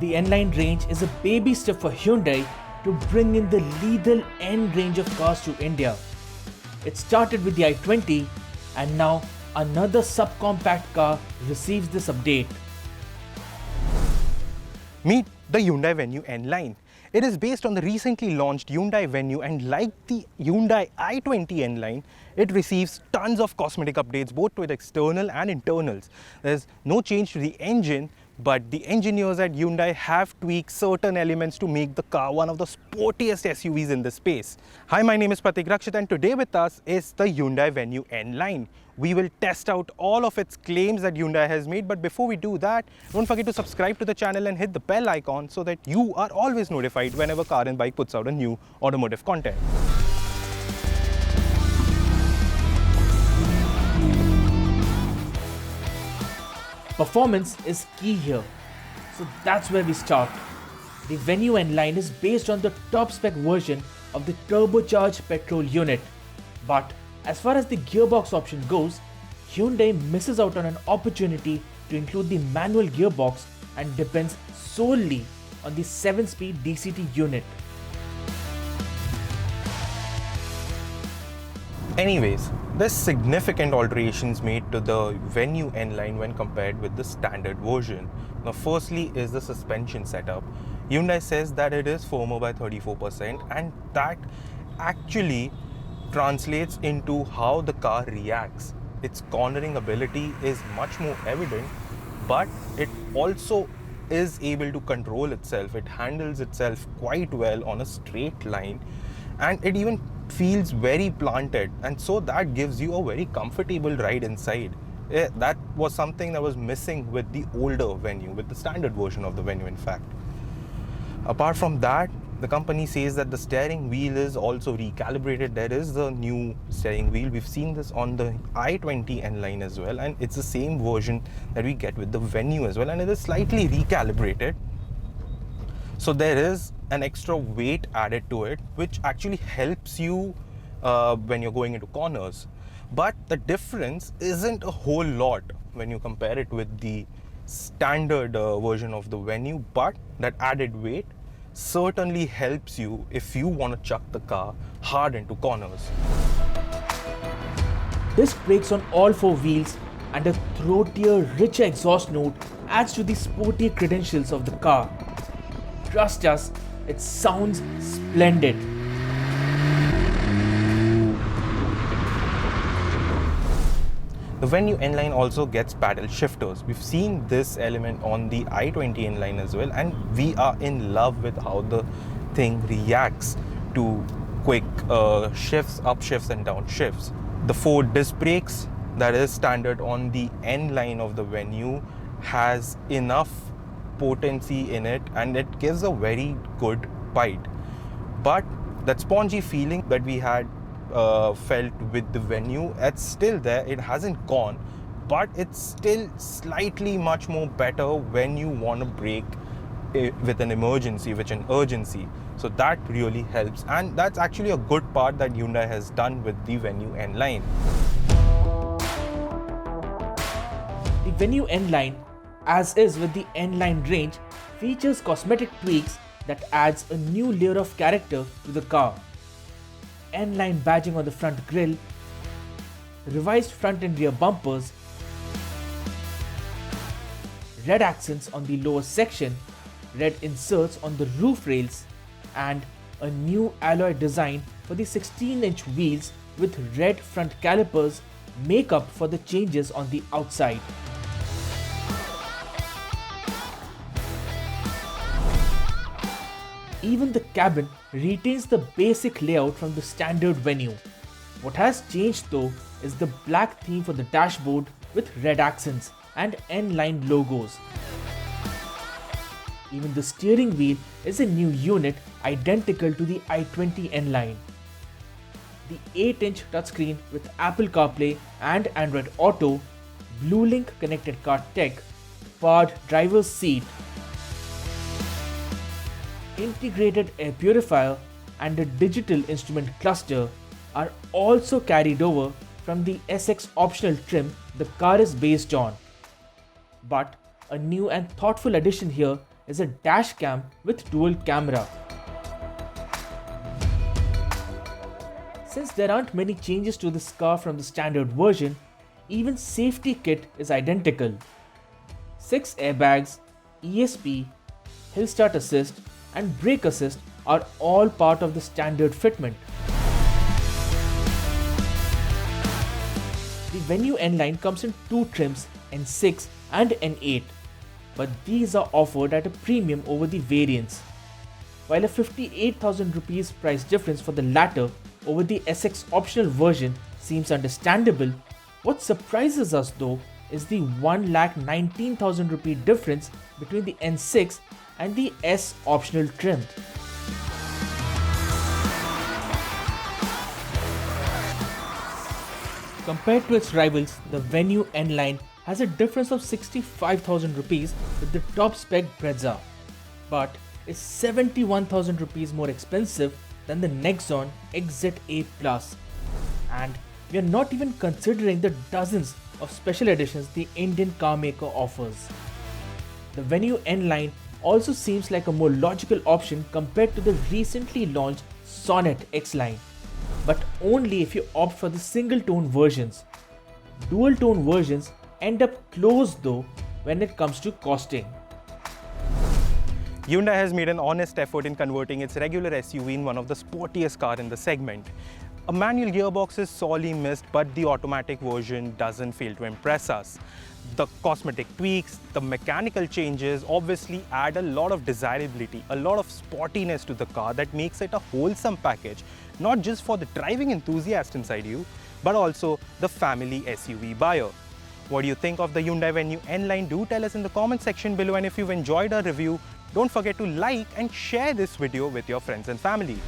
The N Line range is a baby step for Hyundai to bring in the lethal N range of cars to India. It started with the i20 and now another subcompact car receives this update. Meet the Hyundai Venue N Line. It is based on the recently launched Hyundai Venue, and like the Hyundai i20 N Line, it receives tons of cosmetic updates both to its external and internals. There's no change to the engine, but the engineers at Hyundai have tweaked certain elements to make the car one of the sportiest SUVs in the space. Hi, my name is Pratik Rakshit, and today with us is the Hyundai Venue N Line. We will test out all of its claims that Hyundai has made, but before we do that, don't forget to subscribe to the channel and hit the bell icon so that you are always notified whenever Car and Bike puts out a new automotive content. Performance is key here, so that's where we start. The Venue N Line is based on the top spec version of the turbocharged petrol unit, but as far as the gearbox option goes, Hyundai misses out on an opportunity to include the manual gearbox and depends solely on the 7-speed DCT unit. Anyways, there's significant alterations made to the Venue N Line when compared with the standard version. Now, firstly is the suspension setup. Hyundai says that it is firmer by 34%, and that actually translates into how the car reacts. Its cornering ability is much more evident, but it also is able to control itself. It handles itself quite well on a straight line, and it even feels very planted, and so that gives you a very comfortable ride inside. That was something that was missing with the older Venue, with the standard version of the Venue in fact. Apart from that, the company says that the steering wheel is also recalibrated. There is the new steering wheel. We've seen this on the i20 N Line as well, and it's the same version that we get with the Venue as well, and it is slightly recalibrated. So there is an extra weight added to it, which actually helps you when you're going into corners. But the difference isn't a whole lot when you compare it with the standard version of the Venue, but that added weight certainly helps you if you want to chuck the car hard into corners. Disc brakes on all 4 wheels and a throatier, richer exhaust note adds to the sporty credentials of the car. Trust us, it sounds splendid. The Venue N Line also gets paddle shifters. We've seen this element on the i20 N Line as well, and we are in love with how the thing reacts to quick shifts, up shifts and down shifts. The 4 disc brakes that is standard on the N Line of the Venue has enough potency in it, and it gives a very good bite. But that spongy feeling that we had felt with the Venue, it's still there. It hasn't gone, but it's still slightly much more better when you want to brake with an emergency, with an urgency. So that really helps, and that's actually a good part that Hyundai has done with the Venue N Line. The Venue N Line, as is with the N Line range, features cosmetic tweaks that adds a new layer of character to the car. N Line badging on the front grille, revised front and rear bumpers, red accents on the lower section, red inserts on the roof rails, and a new alloy design for the 16-inch wheels with red front calipers make up for the changes on the outside. Even the cabin retains the basic layout from the standard Venue. What has changed though is the black theme for the dashboard with red accents and N Line logos. Even the steering wheel is a new unit identical to the i20 N Line. The 8-inch touchscreen with Apple CarPlay and Android Auto, BlueLink connected car tech, powered driver's seat, integrated air purifier and a digital instrument cluster are also carried over from the SX optional trim the car is based on. But a new and thoughtful addition here is a dash cam with dual camera. Since there aren't many changes to this car from the standard version, even safety kit is identical. 6 airbags, ESP, hill start assist and brake assist are all part of the standard fitment. The Venue N Line comes in two trims, N6 and N8, but these are offered at a premium over the variants. While a 58,000 rupees price difference for the latter over the SX optional version seems understandable, what surprises us though is the 1,19,000 rupee difference between the N6 and the S optional trim. Compared to its rivals, the Venue N Line has a difference of 65,000 rupees with the top spec Brezza, but is 71,000 rupees more expensive than the Nexon XZA Plus. And we are not even considering the dozens of special editions the Indian carmaker offers. The Venue N Line also seems like a more logical option compared to the recently launched Sonnet X line, but only if you opt for the single tone versions. Dual tone versions end up close though when it comes to costing. Hyundai has made an honest effort in converting its regular SUV in one of the sportiest car in the segment. A manual gearbox is sorely missed, but the automatic version doesn't fail to impress us. The cosmetic tweaks, the mechanical changes obviously add a lot of desirability, a lot of sportiness to the car that makes it a wholesome package, not just for the driving enthusiast inside you, but also the family SUV buyer. What do you think of the Hyundai Venue N Line? Do tell us in the comment section below, and if you've enjoyed our review, don't forget to like and share this video with your friends and family.